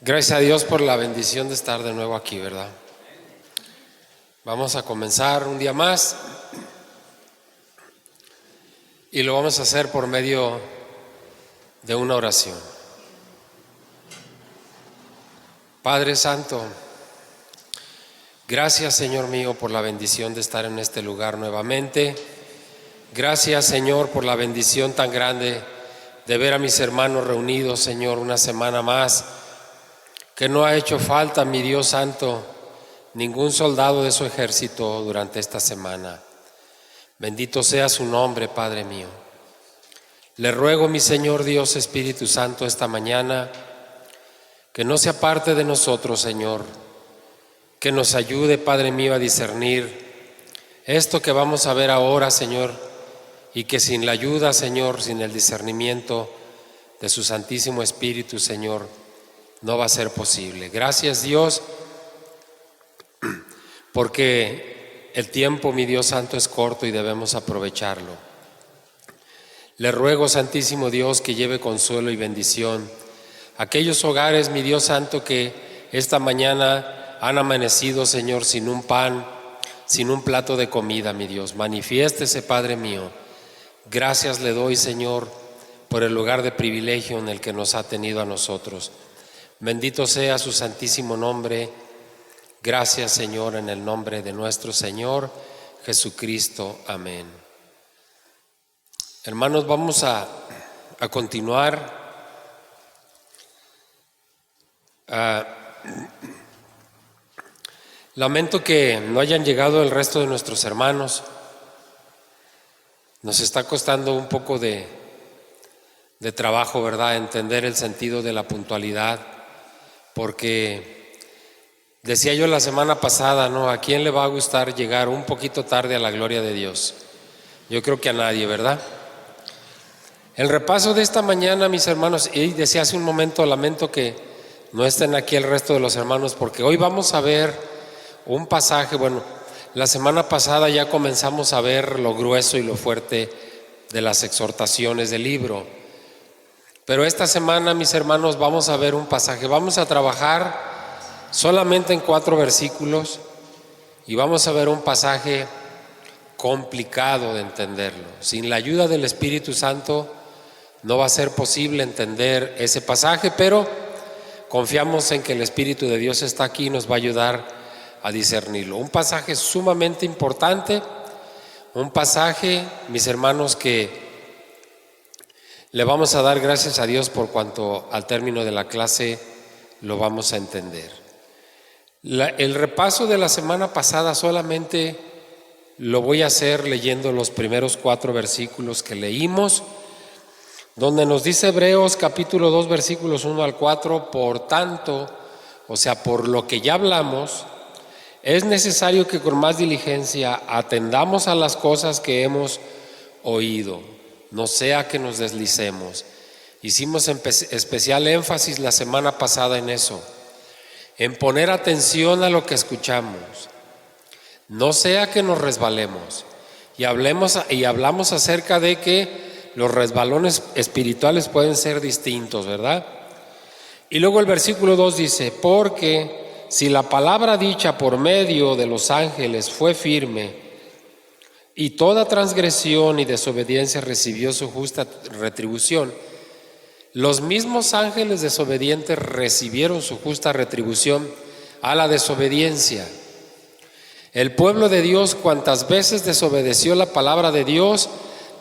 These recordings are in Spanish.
Gracias a Dios por la bendición de estar de nuevo aquí, ¿verdad? Vamos a comenzar un día más y lo vamos a hacer por medio de una oración. Padre Santo, gracias, Señor mío, por la bendición de estar en este lugar nuevamente. Gracias, Señor, por la bendición tan grande de ver a mis hermanos reunidos, Señor, una semana más, que no ha hecho falta, mi Dios Santo, ningún soldado de su ejército durante esta semana. Bendito sea su nombre, Padre mío. Le ruego, mi Señor Dios Espíritu Santo, esta mañana, que no se aparte de nosotros, Señor, que nos ayude, Padre mío, a discernir esto que vamos a ver ahora, Señor, y que sin la ayuda, Señor, sin el discernimiento de su Santísimo Espíritu, Señor, no va a ser posible. Gracias, Dios, porque el tiempo, mi Dios Santo, es corto y debemos aprovecharlo. Le ruego, Santísimo Dios, que lleve consuelo y bendición a aquellos hogares, mi Dios Santo, que esta mañana han amanecido, Señor, sin un pan, sin un plato de comida, mi Dios. Manifiéstese, Padre mío. Gracias le doy, Señor, por el lugar de privilegio en el que nos ha tenido a nosotros. Bendito sea su santísimo nombre. Gracias, Señor, en el nombre de nuestro Señor Jesucristo. Amén. Hermanos, vamos a continuar. Lamento que no hayan llegado el resto de nuestros hermanos. Nos está costando un poco de trabajo, ¿verdad?, entender el sentido de la puntualidad, porque decía yo la semana pasada, ¿no?, ¿a quién le va a gustar llegar un poquito tarde a la gloria de Dios? Yo creo que a nadie, ¿verdad? El repaso de esta mañana, mis hermanos, y decía hace un momento, lamento que no estén aquí el resto de los hermanos, porque hoy vamos a ver un pasaje. Bueno, la semana pasada ya comenzamos a ver lo grueso y lo fuerte de las exhortaciones del libro, pero esta semana, mis hermanos, vamos a ver un pasaje. Vamos a trabajar solamente en 4 versículos y vamos a ver un pasaje complicado de entenderlo. Sin la ayuda del Espíritu Santo no va a ser posible entender ese pasaje, pero confiamos en que el Espíritu de Dios está aquí y nos va a ayudar a discernirlo. Un pasaje sumamente importante, un pasaje, mis hermanos, que le vamos a dar gracias a Dios por cuanto al término de la clase lo vamos a entender. El repaso de la semana pasada solamente lo voy a hacer leyendo los primeros 4 versículos que leímos, donde nos dice Hebreos capítulo 2 versículos 1 al 4, por tanto, o sea, por lo que ya hablamos, es necesario que con más diligencia atendamos a las cosas que hemos oído, no sea que nos deslicemos. Hicimos especial énfasis la semana pasada en eso, en poner atención a lo que escuchamos, no sea que nos resbalemos. Y hablamos acerca de que los resbalones espirituales pueden ser distintos, ¿verdad? Y luego el versículo 2 dice, porque si la palabra dicha por medio de los ángeles fue firme, y toda transgresión y desobediencia recibió su justa retribución, los mismos ángeles desobedientes recibieron su justa retribución a la desobediencia. El pueblo de Dios, cuantas veces desobedeció la palabra de Dios,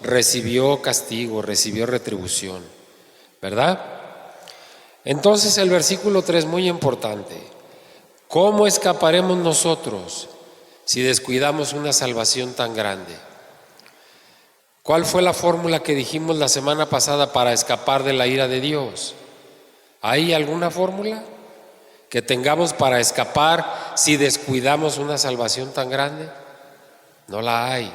recibió castigo, recibió retribución, ¿verdad? Entonces el versículo 3, muy importante. ¿Cómo escaparemos nosotros si descuidamos una salvación tan grande? ¿Cuál fue la fórmula que dijimos la semana pasada para escapar de la ira de Dios? ¿Hay alguna fórmula que tengamos para escapar si descuidamos una salvación tan grande? No la hay.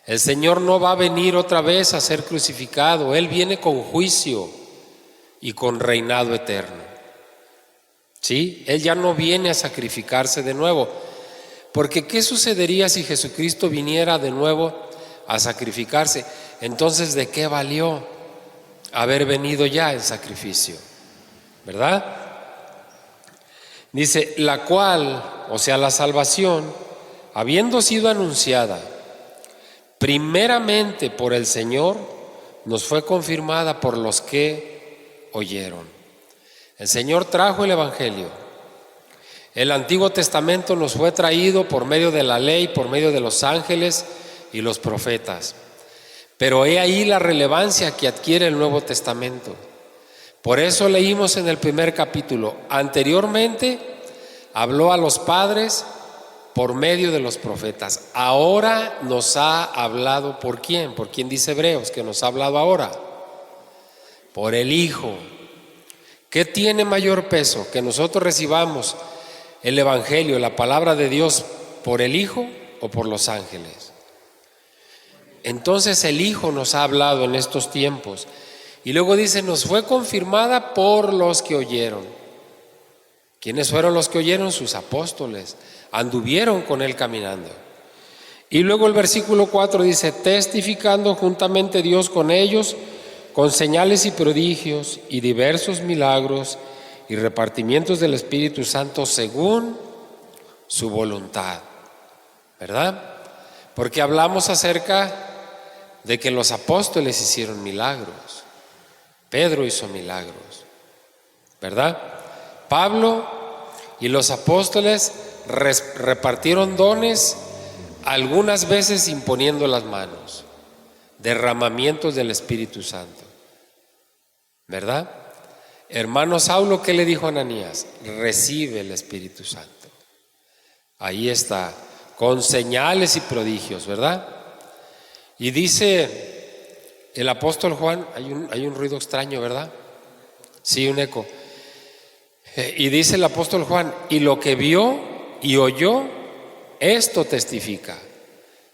El Señor no va a venir otra vez a ser crucificado. Él viene con juicio y con reinado eterno. ¿Sí? Él ya no viene a sacrificarse de nuevo. Porque ¿qué sucedería si Jesucristo viniera de nuevo a sacrificarse? Entonces, ¿de qué valió haber venido ya en sacrificio? ¿Verdad? Dice, la cual, o sea, la salvación, habiendo sido anunciada primeramente por el Señor, nos fue confirmada por los que oyeron. El Señor trajo el Evangelio. El Antiguo Testamento nos fue traído por medio de la ley, por medio de los ángeles y los profetas. Pero he ahí la relevancia que adquiere el Nuevo Testamento. Por eso leímos en el primer capítulo, anteriormente habló a los padres por medio de los profetas. Ahora nos ha hablado ¿por quién? ¿Por quién dice Hebreos que nos ha hablado ahora? Por el Hijo. ¿Qué tiene mayor peso? ¿Que nosotros recibamos el Evangelio, la palabra de Dios, por el Hijo o por los ángeles? Entonces el Hijo nos ha hablado en estos tiempos. Y luego dice, nos fue confirmada por los que oyeron. ¿Quiénes fueron los que oyeron? Sus apóstoles. Anduvieron con Él caminando. Y luego el versículo 4 dice, testificando juntamente Dios con ellos, con señales y prodigios y diversos milagros y repartimientos del Espíritu Santo según su voluntad. ¿Verdad? Porque hablamos acerca de que los apóstoles hicieron milagros. Pedro hizo milagros, ¿verdad? Pablo y los apóstoles repartieron dones, algunas veces imponiendo las manos, derramamientos del Espíritu Santo, ¿verdad? Hermano Saulo, ¿qué le dijo a Ananías? Recibe el Espíritu Santo. Ahí está, con señales y prodigios, ¿verdad? Y dice el apóstol Juan, hay un ruido extraño, ¿verdad? Sí, un eco. Y dice el apóstol Juan, y lo que vio y oyó, esto testifica.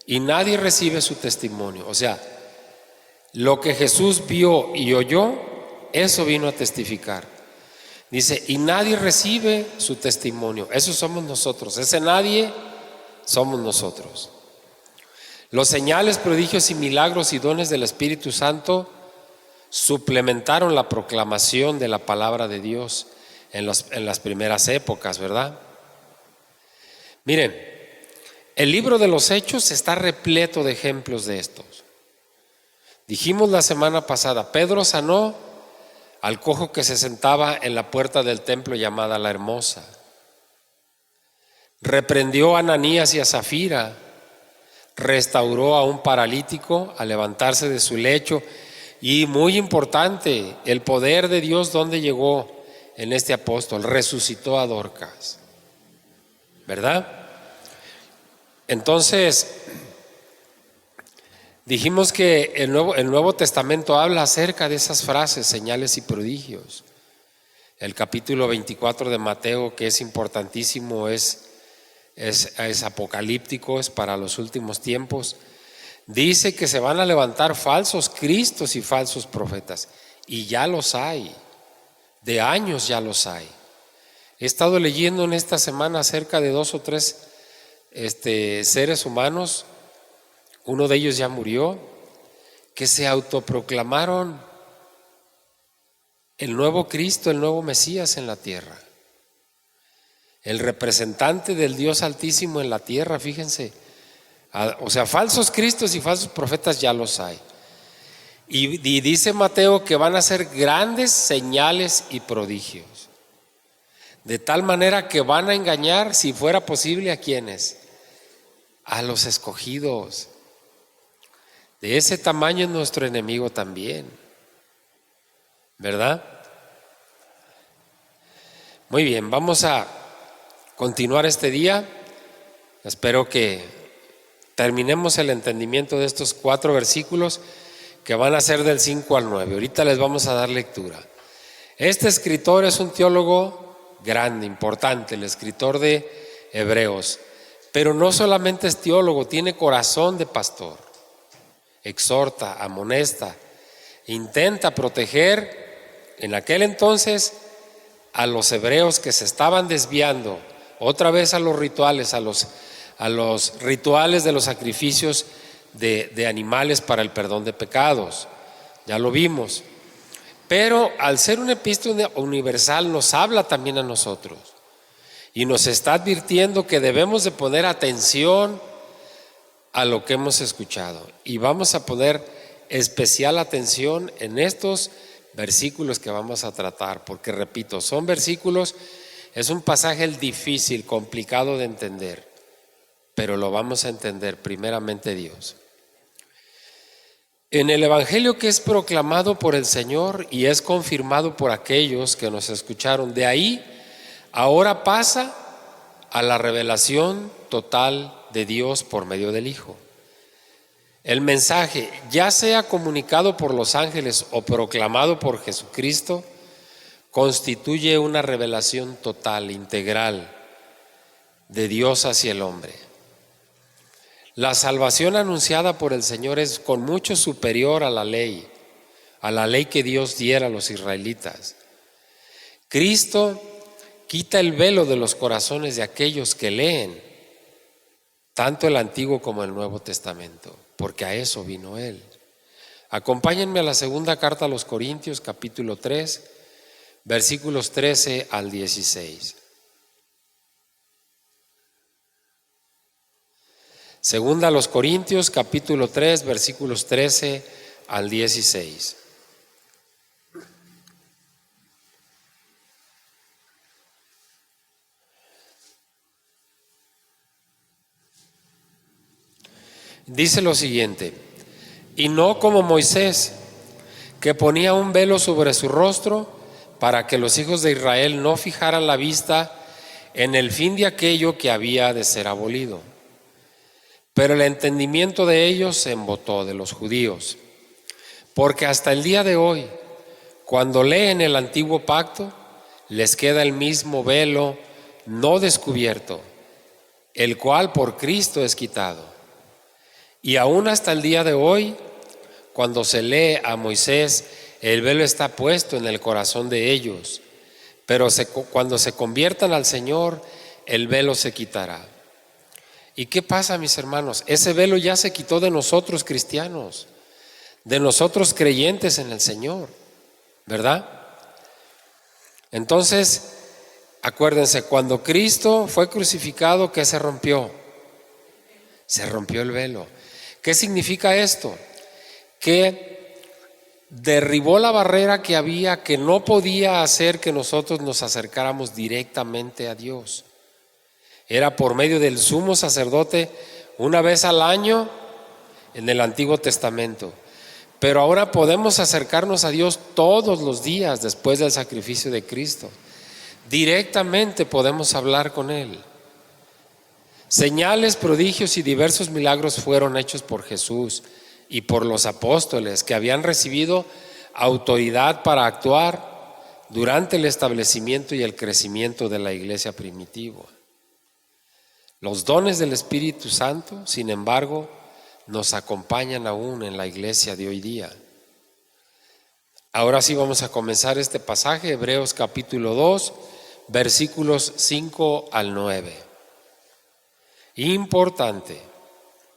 Y nadie recibe su testimonio. O sea, lo que Jesús vio y oyó, eso vino a testificar. Dice, y nadie recibe su testimonio. Eso somos nosotros. Ese nadie somos nosotros. Los señales, prodigios y milagros y dones del Espíritu Santo suplementaron la proclamación de la palabra de Dios en las primeras épocas, ¿verdad? Miren, el libro de los Hechos está repleto de ejemplos de estos. Dijimos la semana pasada, Pedro sanó al cojo que se sentaba en la puerta del templo llamada La Hermosa. Reprendió a Ananías y a Zafira. Restauró a un paralítico a levantarse de su lecho. Y muy importante, el poder de Dios, ¿dónde llegó en este apóstol? Resucitó a Dorcas, ¿verdad? Entonces, dijimos que el Nuevo Testamento habla acerca de esas frases, señales y prodigios. El capítulo 24 de Mateo, que es importantísimo, es apocalíptico, es para los últimos tiempos. Dice que se van a levantar falsos cristos y falsos profetas, y ya los hay, de años ya los hay. He estado leyendo en esta semana acerca de 2 o 3 seres humanos, uno de ellos ya murió, que se autoproclamaron el nuevo Cristo, el nuevo Mesías en la tierra. El representante del Dios Altísimo en la tierra, fíjense. O sea, falsos cristos y falsos profetas ya los hay. Y dice Mateo que van a ser grandes señales y prodigios. De tal manera que van a engañar, si fuera posible, ¿a quiénes? A los escogidos. De ese tamaño es nuestro enemigo también, ¿verdad? Muy bien, vamos a continuar este día. Espero que terminemos el entendimiento de estos 4 versículos que van a ser del 5 al 9. Ahorita les vamos a dar lectura. Este escritor es un teólogo grande, importante, el escritor de Hebreos, pero no solamente es teólogo, tiene corazón de pastor. Exhorta, amonesta, intenta proteger en aquel entonces a los hebreos que se estaban desviando otra vez a los rituales, a los rituales de los sacrificios de animales para el perdón de pecados. Ya lo vimos. Pero al ser una epístola universal nos habla también a nosotros. y nos está advirtiendo que debemos de poner atención a lo que hemos escuchado. Y vamos a poner especial atención en estos versículos que vamos a tratar, porque repito, son versículos, es un pasaje difícil, complicado de entender, pero lo vamos a entender primeramente Dios. En el Evangelio que es proclamado por el Señor y es confirmado por aquellos que nos escucharon, de ahí ahora pasa a la revelación total de Dios por medio del Hijo. El mensaje, ya sea comunicado por los ángeles o proclamado por Jesucristo, constituye una revelación total, integral de Dios hacia el hombre. La salvación anunciada por el Señor es con mucho superior a la ley que Dios diera a los israelitas. Cristo quita el velo de los corazones de aquellos que leen tanto el Antiguo como el Nuevo Testamento, porque a eso vino Él. Acompáñenme a la segunda carta a los Corintios, capítulo 3, versículos 13 al 16. Segunda a los Corintios, capítulo 3, versículos 13 al 16. Dice lo siguiente: y no como Moisés, que ponía un velo sobre su rostro para que los hijos de Israel no fijaran la vista en el fin de aquello que había de ser abolido. Pero el entendimiento de ellos se embotó, de los judíos, porque hasta el día de hoy, cuando leen el antiguo pacto, les queda el mismo velo no descubierto, el cual por Cristo es quitado. Y aún hasta el día de hoy, cuando se lee a Moisés, el velo está puesto en el corazón de ellos, pero cuando se conviertan al Señor, el velo se quitará. ¿Y qué pasa, mis hermanos? Ese velo ya se quitó de nosotros cristianos, de nosotros creyentes en el Señor, ¿verdad? Entonces, acuérdense, cuando Cristo fue crucificado, ¿qué se rompió? Se rompió el velo. ¿Qué significa esto? Que derribó la barrera que había, que no podía hacer que nosotros nos acercáramos directamente a Dios. Era por medio del sumo sacerdote una vez al año en el Antiguo Testamento. Pero ahora podemos acercarnos a Dios todos los días después del sacrificio de Cristo. Directamente podemos hablar con Él. Señales, prodigios y diversos milagros fueron hechos por Jesús y por los apóstoles, que habían recibido autoridad para actuar durante el establecimiento y el crecimiento de la iglesia primitiva. Los dones del Espíritu Santo, sin embargo, nos acompañan aún en la iglesia de hoy día. Ahora sí vamos a comenzar este pasaje, Hebreos capítulo 2, versículos 5 al 9. Importante,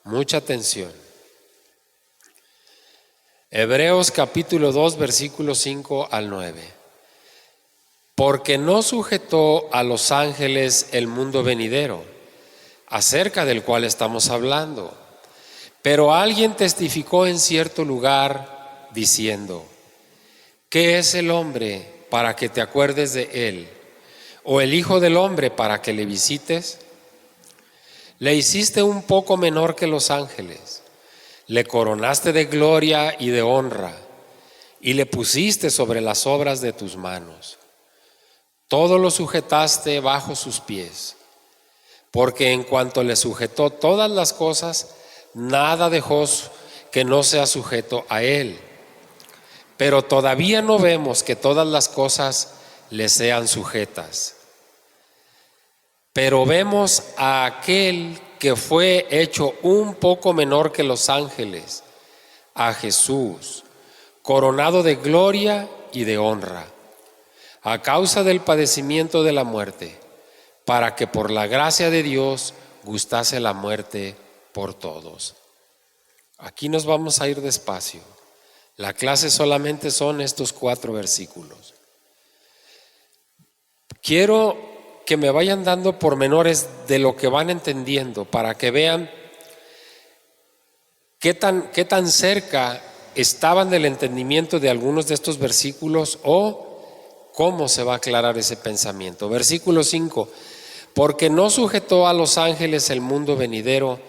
mucha atención. Hebreos capítulo 2, versículos 5 al 9. Porque no sujetó a los ángeles el mundo venidero, acerca del cual estamos hablando. Pero alguien testificó en cierto lugar diciendo: ¿qué es el hombre para que te acuerdes de él? ¿O el hijo del hombre para que le visites? Le hiciste un poco menor que los ángeles, le coronaste de gloria y de honra, y le pusiste sobre las obras de tus manos. Todo lo sujetaste bajo sus pies. Porque en cuanto le sujetó todas las cosas, nada dejó que no sea sujeto a él. Pero todavía no vemos que todas las cosas le sean sujetas. Pero vemos a aquel que fue hecho un poco menor que los ángeles, a Jesús, coronado de gloria y de honra, a causa del padecimiento de la muerte, para que por la gracia de Dios gustase la muerte por todos. Aquí nos vamos a ir despacio. La clase solamente son estos 4 versículos. Quiero que me vayan dando pormenores de lo que van entendiendo para que vean qué tan cerca estaban del entendimiento de algunos de estos versículos o cómo se va a aclarar ese pensamiento. Versículo 5, porque no sujetó a los ángeles el mundo venidero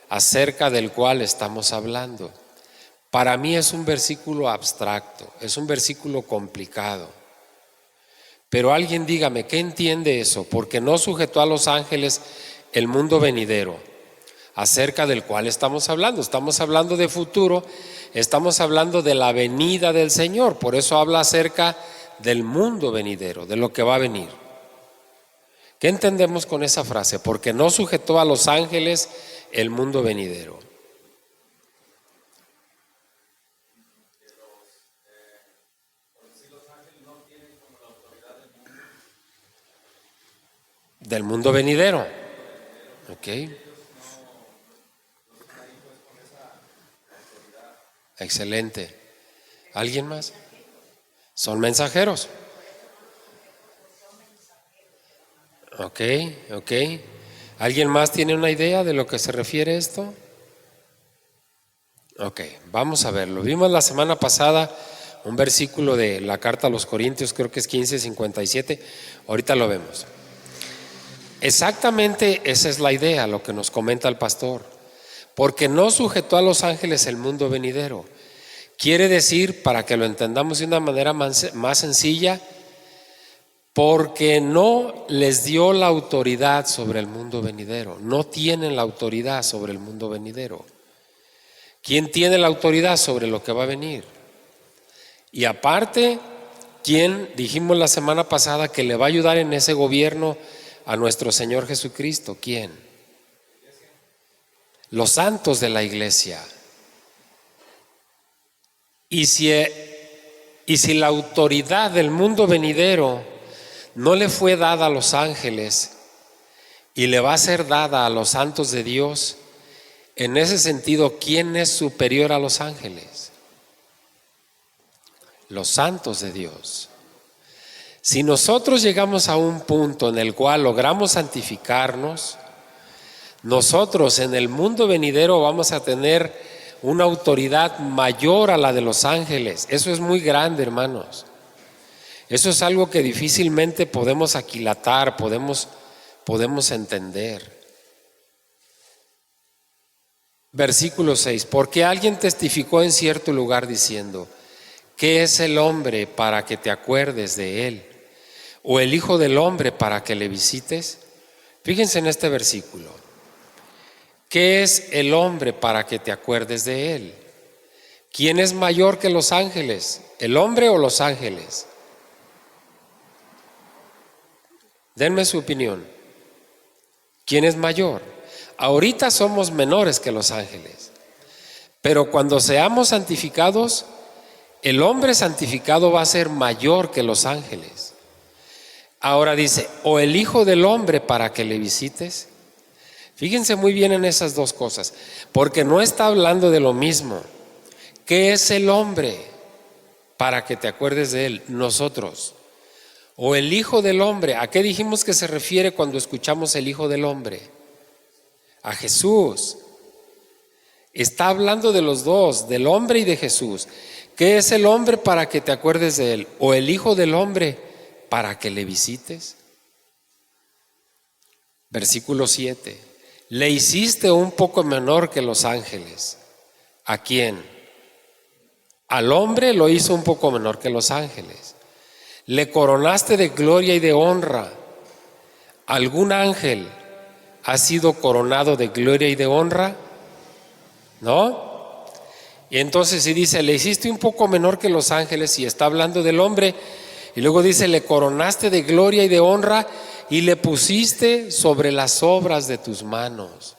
acerca del cual estamos hablando. Para mí es un versículo abstracto, es un versículo complicado. Pero alguien dígame, ¿qué entiende eso? Porque no sujetó a los ángeles el mundo venidero, acerca del cual estamos hablando. Estamos hablando de futuro, estamos hablando de la venida del Señor. Por eso habla acerca del mundo venidero, de lo que va a venir. ¿Qué entendemos con esa frase? Porque no sujetó a los ángeles el mundo venidero. Del mundo venidero. Ok. Excelente. ¿Alguien más? Son mensajeros. Ok. ¿Alguien más tiene una idea de lo que se refiere esto? Ok, vamos a verlo. Vimos la semana pasada un versículo de la carta a los Corintios, creo que es 15:57. Ahorita lo vemos. Exactamente esa es la idea, lo que nos comenta el pastor. Porque no sujetó a los ángeles el mundo venidero. Quiere decir, para que lo entendamos de una manera más sencilla, porque no les dio la autoridad sobre el mundo venidero. No tienen la autoridad sobre el mundo venidero. ¿Quién tiene la autoridad sobre lo que va a venir? Y aparte, ¿quién dijimos la semana pasada que le va a ayudar en ese gobierno a nuestro Señor Jesucristo? ¿Quién? Los santos de la iglesia. Y si la autoridad del mundo venidero no le fue dada a los ángeles y le va a ser dada a los santos de Dios, en ese sentido, ¿quién es superior a los ángeles? Los santos de Dios. Si nosotros llegamos a un punto en el cual logramos santificarnos, nosotros en el mundo venidero vamos a tener una autoridad mayor a la de los ángeles. Eso es muy grande, hermanos. Eso es algo que difícilmente podemos aquilatar, podemos entender. Versículo 6, porque alguien testificó en cierto lugar diciendo, ¿qué es el hombre para que te acuerdes de él? ¿O el hijo del hombre para que le visites? Fíjense en este versículo. ¿Qué es el hombre para que te acuerdes de él? ¿Quién es mayor que los ángeles? ¿El hombre o los ángeles? Denme su opinión. ¿Quién es mayor? Ahorita somos menores que los ángeles, pero cuando seamos santificados, el hombre santificado va a ser mayor que los ángeles. Ahora dice, o el hijo del hombre para que le visites. Fíjense muy bien en esas dos cosas, porque no está hablando de lo mismo. ¿Qué es el hombre para que te acuerdes de él? Nosotros. O el hijo del hombre. ¿A qué dijimos que se refiere cuando escuchamos el hijo del hombre? A Jesús. Está hablando de los dos, del hombre y de Jesús. ¿Qué es el hombre para que te acuerdes de él? ¿O el hijo del hombre para que le visites? Versículo 7. Le hiciste un poco menor que los ángeles. ¿A quién? Al hombre lo hizo un poco menor que los ángeles. Le coronaste de gloria y de honra. ¿Algún ángel ha sido coronado de gloria y de honra? ¿No? Y entonces si dice, le hiciste un poco menor que los ángeles, y está hablando del hombre, y luego dice, le coronaste de gloria y de honra, y le pusiste sobre las obras de tus manos.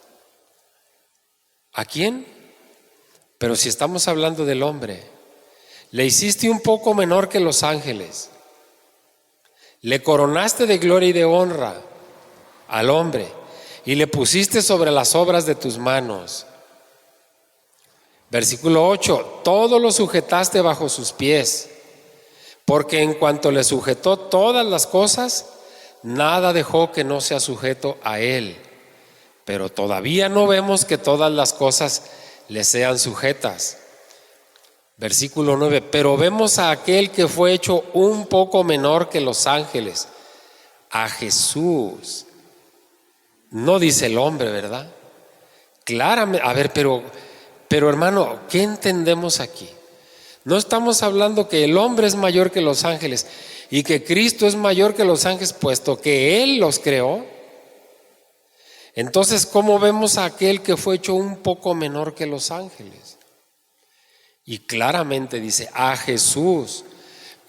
¿A quién? Pero si estamos hablando del hombre, le hiciste un poco menor que los ángeles, le coronaste de gloria y de honra al hombre, y le pusiste sobre las obras de tus manos. Versículo 8, todo lo sujetaste bajo sus pies, porque en cuanto le sujetó todas las cosas, nada dejó que no sea sujeto a Él. Pero todavía no vemos que todas las cosas le sean sujetas. Versículo 9, pero vemos a aquel que fue hecho un poco menor que los ángeles, a Jesús. No dice el hombre, ¿verdad? Claramente, a ver, pero hermano, ¿qué entendemos aquí? No estamos hablando que el hombre es mayor que los ángeles y que Cristo es mayor que los ángeles, puesto que Él los creó. Entonces, ¿cómo vemos a aquel que fue hecho un poco menor que los ángeles? Y claramente dice, a Jesús,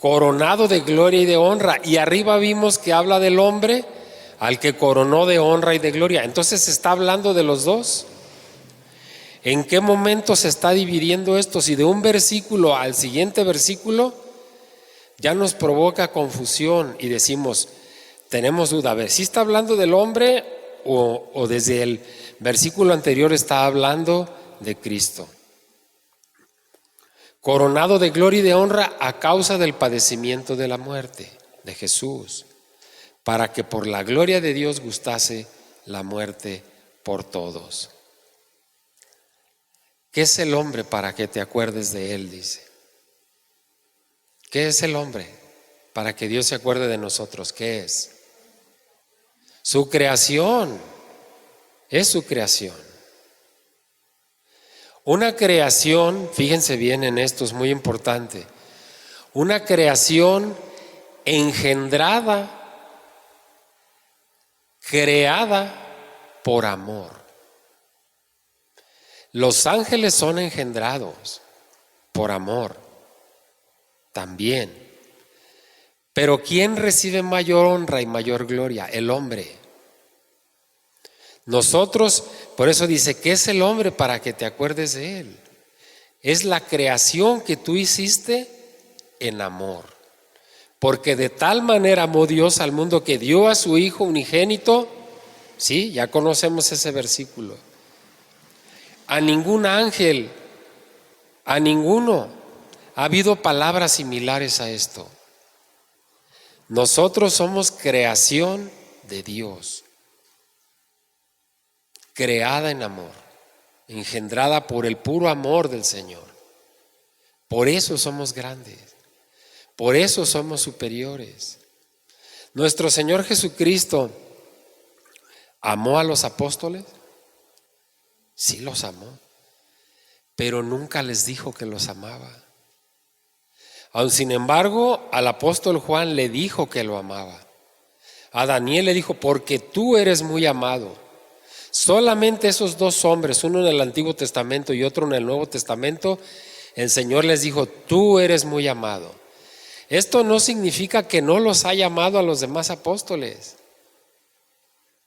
coronado de gloria y de honra. Y arriba vimos que habla del hombre al que coronó de honra y de gloria. Entonces se está hablando de los dos. ¿En qué momento se está dividiendo esto? Si de un versículo al siguiente versículo ya nos provoca confusión y decimos, tenemos duda. A ver, ¿sí está hablando del hombre o desde el versículo anterior está hablando de Cristo? Coronado de gloria y de honra a causa del padecimiento de la muerte de Jesús, para que por la gloria de Dios gustase la muerte por todos. ¿Qué es el hombre para que te acuerdes de él? Dice. ¿Qué es el hombre para que Dios se acuerde de nosotros? ¿Qué es? Su creación. Es su creación. Una creación, fíjense bien en esto, es muy importante. Una creación engendrada, creada por amor. Los ángeles son engendrados por amor también. Pero ¿quién recibe mayor honra y mayor gloria? El hombre. Nosotros, por eso dice, ¿qué es el hombre para que te acuerdes de él? Es la creación que tú hiciste en amor. Porque de tal manera amó Dios al mundo que dio a su Hijo unigénito. Sí, ya conocemos ese versículo. A ningún ángel, a ninguno, ha habido palabras similares a esto. Nosotros somos creación de Dios, creada en amor, engendrada por el puro amor del Señor. Por eso somos grandes, por eso somos superiores. Nuestro Señor Jesucristo amó a los apóstoles. Sí los amó, pero nunca les dijo que los amaba. Aun sin embargo, al apóstol Juan le dijo que lo amaba. A Daniel le dijo, porque tú eres muy amado. Solamente esos dos hombres, uno en el Antiguo Testamento y otro en el Nuevo Testamento, el Señor les dijo, tú eres muy amado. Esto no significa que no los haya amado a los demás apóstoles,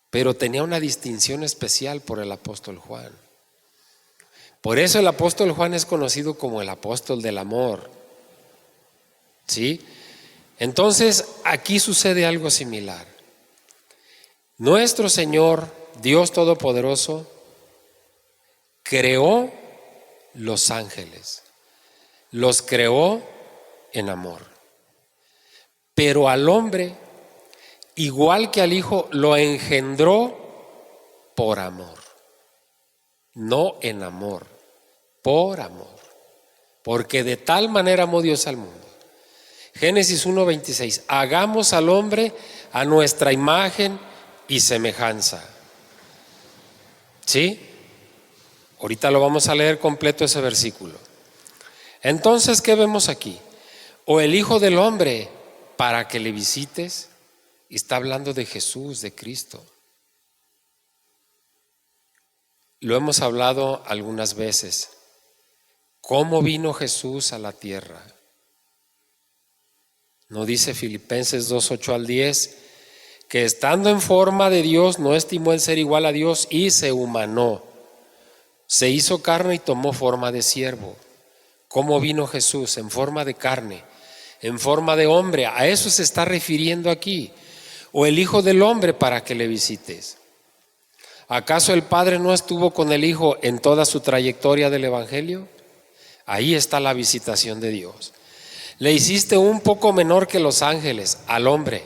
pero tenía una distinción especial por el apóstol Juan. Por eso el apóstol Juan es conocido como el apóstol del amor. ¿Sí? Entonces, aquí sucede algo similar. Nuestro Señor, Dios Todopoderoso, creó los ángeles. Los creó en amor. Pero al hombre, igual que al Hijo, lo engendró por amor. No en amor, por amor. Porque de tal manera amó Dios al mundo. Génesis 1:26, hagamos al hombre a nuestra imagen y semejanza. ¿Sí? Ahorita lo vamos a leer completo ese versículo. Entonces, ¿qué vemos aquí? O el Hijo del Hombre para que le visites. Y está hablando de Jesús, de Cristo. Lo hemos hablado algunas veces. ¿Cómo vino Jesús a la tierra? ¿No dice Filipenses 2:8-10? Que estando en forma de Dios no estimó el ser igual a Dios y se humanó. Se hizo carne y tomó forma de siervo. ¿Cómo vino Jesús? En forma de carne, en forma de hombre. A eso se está refiriendo aquí. O el Hijo del Hombre para que le visites. ¿Acaso el Padre no estuvo con el Hijo en toda su trayectoria del Evangelio? Ahí está la visitación de Dios. Le hiciste un poco menor que los ángeles, al hombre.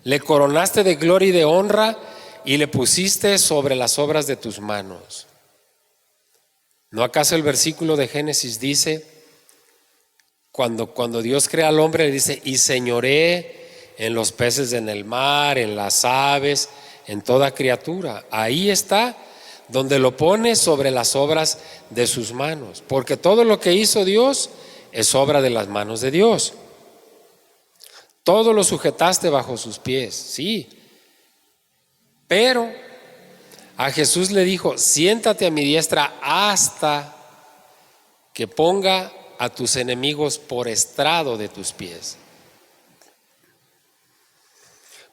Le coronaste de gloria y de honra y le pusiste sobre las obras de tus manos. ¿No acaso el versículo de Génesis dice, cuando Dios crea al hombre, le dice, y señoré en los peces en el mar, en las aves, en toda criatura? Ahí está donde lo pone sobre las obras de sus manos, porque todo lo que hizo Dios es obra de las manos de Dios. Todo lo sujetaste bajo sus pies, sí. Pero a Jesús le dijo, siéntate a mi diestra hasta que ponga a tus enemigos por estrado de tus pies.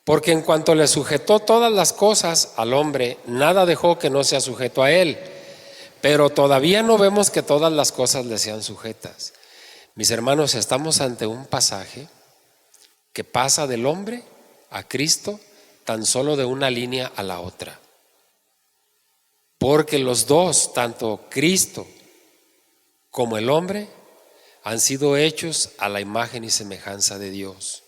Porque en cuanto le sujetó todas las cosas al hombre, nada dejó que no sea sujeto a él. Pero todavía no vemos que todas las cosas le sean sujetas. Mis hermanos, estamos ante un pasaje que pasa del hombre a Cristo tan solo de una línea a la otra. Porque los dos, tanto Cristo como el hombre, han sido hechos a la imagen y semejanza de Dios.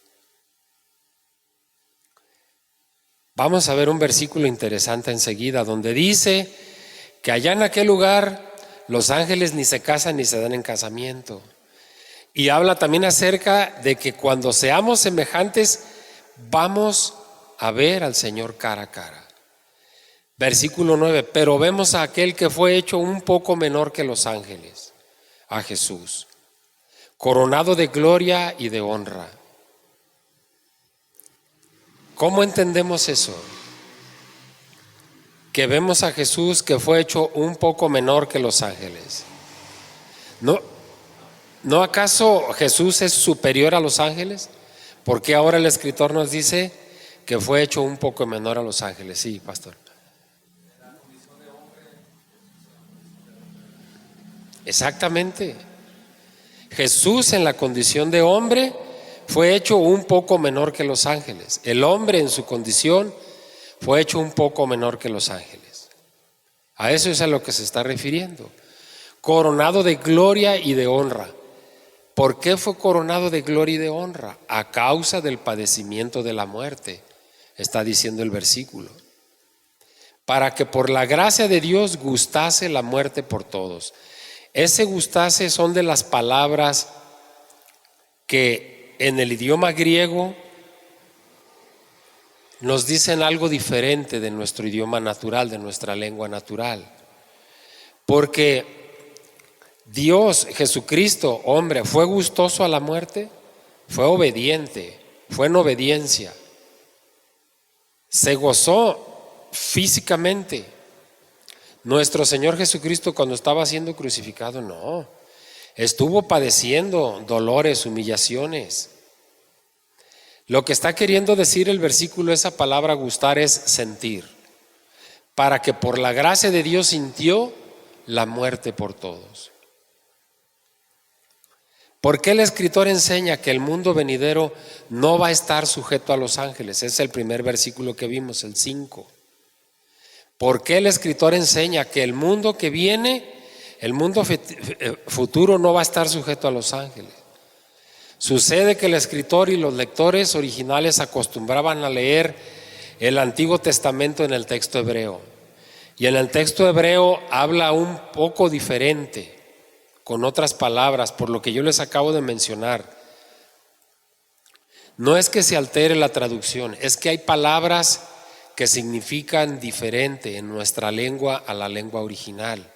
Vamos a ver un versículo interesante enseguida, donde dice que allá en aquel lugar los ángeles ni se casan ni se dan en casamiento. Y habla también acerca de que cuando seamos semejantes vamos a ver al Señor cara a cara. Versículo 9, pero vemos a aquel que fue hecho un poco menor que los ángeles, a Jesús, coronado de gloria y de honra. ¿Cómo entendemos eso? Que vemos a Jesús que fue hecho un poco menor que los ángeles. ¿No acaso Jesús es superior a los ángeles? ¿Por qué ahora el escritor nos dice que fue hecho un poco menor a los ángeles? Sí, pastor. Exactamente. Jesús en la condición de hombre fue hecho un poco menor que los ángeles. El hombre en su condición fue hecho un poco menor que los ángeles. A eso es a lo que se está refiriendo. Coronado de gloria y de honra. ¿Por qué fue coronado de gloria y de honra? A causa del padecimiento de la muerte, está diciendo el versículo. Para que por la gracia de Dios gustase la muerte por todos. Ese gustase son de las palabras que en el idioma griego nos dicen algo diferente de nuestro idioma natural, de nuestra lengua natural. Porque Dios, Jesucristo, hombre, fue gustoso a la muerte, fue obediente, fue en obediencia. Se gozó físicamente. Nuestro Señor Jesucristo, cuando estaba siendo crucificado, no. Estuvo padeciendo dolores, humillaciones. Lo que está queriendo decir el versículo, esa palabra gustar, es sentir. Para que por la gracia de Dios sintió la muerte por todos. ¿Por qué el escritor enseña que el mundo venidero no va a estar sujeto a los ángeles? Es el primer versículo que vimos, el 5. ¿Por qué el escritor enseña que el mundo que viene, el mundo futuro, no va a estar sujeto a los ángeles? Sucede que el escritor y los lectores originales acostumbraban a leer el Antiguo Testamento en el texto hebreo. Y en el texto hebreo habla un poco diferente, con otras palabras, por lo que yo les acabo de mencionar. No es que se altere la traducción, es que hay palabras que significan diferente en nuestra lengua a la lengua original.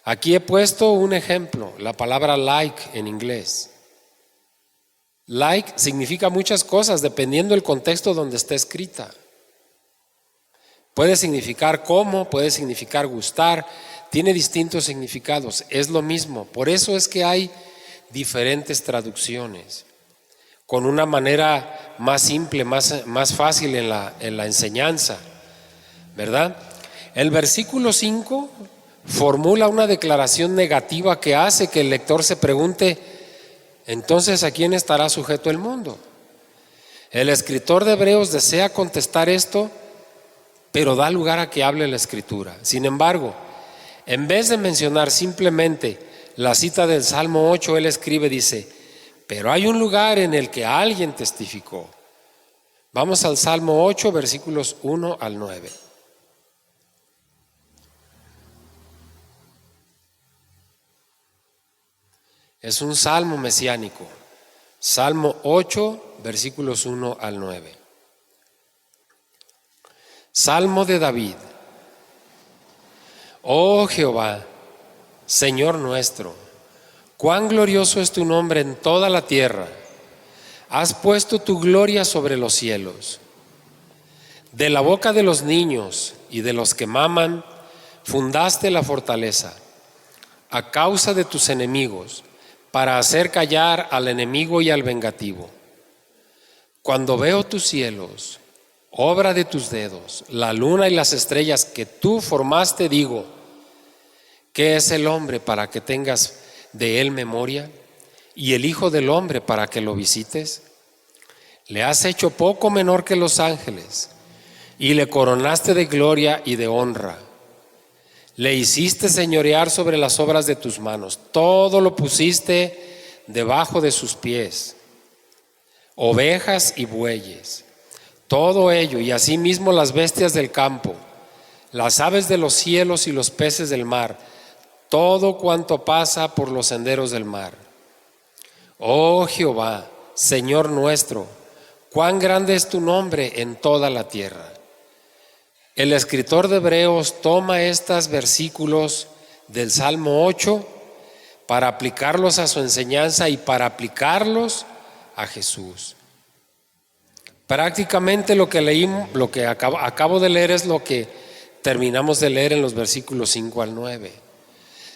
Aquí he puesto un ejemplo, la palabra like en inglés. Like significa muchas cosas dependiendo del contexto donde esté escrita. Puede significar como, puede significar gustar, tiene distintos significados, es lo mismo. Por eso es que hay diferentes traducciones, con una manera más simple, más fácil en la enseñanza, ¿verdad? El versículo 5 formula una declaración negativa que hace que el lector se pregunte, entonces, ¿a quién estará sujeto el mundo? El escritor de Hebreos desea contestar esto, pero da lugar a que hable la Escritura. Sin embargo, en vez de mencionar simplemente la cita del Salmo 8, él escribe, dice, pero hay un lugar en el que alguien testificó. Vamos al Salmo 8, versículos 1 al 9. Es un salmo mesiánico. Salmo 8, versículos 1 al 9. Salmo de David. Oh Jehová, Señor nuestro, cuán glorioso es tu nombre en toda la tierra. Has puesto tu gloria sobre los cielos. De la boca de los niños y de los que maman, fundaste la fortaleza, a causa de tus enemigos, para hacer callar al enemigo y al vengativo. Cuando veo tus cielos, obra de tus dedos, la luna y las estrellas que tú formaste, digo, ¿qué es el hombre para que tengas de él memoria? ¿Y el Hijo del hombre para que lo visites? Le has hecho poco menor que los ángeles, y le coronaste de gloria y de honra. Le hiciste señorear sobre las obras de tus manos, todo lo pusiste debajo de sus pies, ovejas y bueyes, todo ello, y asimismo las bestias del campo, las aves de los cielos y los peces del mar, todo cuanto pasa por los senderos del mar. Oh Jehová, Señor nuestro, cuán grande es tu nombre en toda la tierra. El escritor de Hebreos toma estos versículos del Salmo 8 para aplicarlos a su enseñanza y para aplicarlos a Jesús. Prácticamente lo que leímos, lo que acabo de leer es lo que terminamos de leer en los versículos 5 al 9.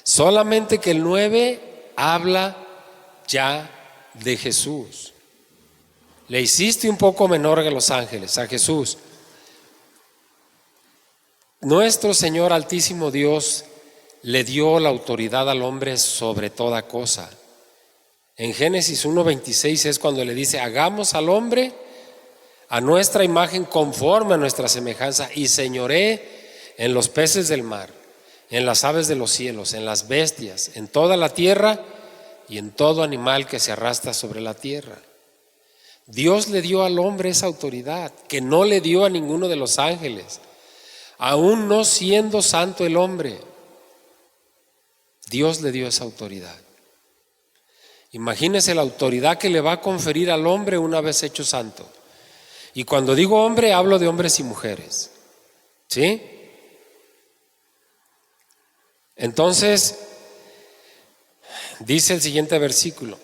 Solamente que el 9 habla ya de Jesús. Le hiciste un poco menor que los ángeles, a Jesús. Nuestro Señor Altísimo Dios le dio la autoridad al hombre sobre toda cosa. En Génesis 1:26 es cuando le dice, hagamos al hombre a nuestra imagen conforme a nuestra semejanza y señoree en los peces del mar, en las aves de los cielos, en las bestias, en toda la tierra y en todo animal que se arrastra sobre la tierra. Dios le dio al hombre esa autoridad que no le dio a ninguno de los ángeles. Aún no siendo santo el hombre, Dios le dio esa autoridad. Imagínese la autoridad que le va a conferir al hombre una vez hecho santo. Y cuando digo hombre, hablo de hombres y mujeres. ¿Sí? Entonces, dice el siguiente versículo,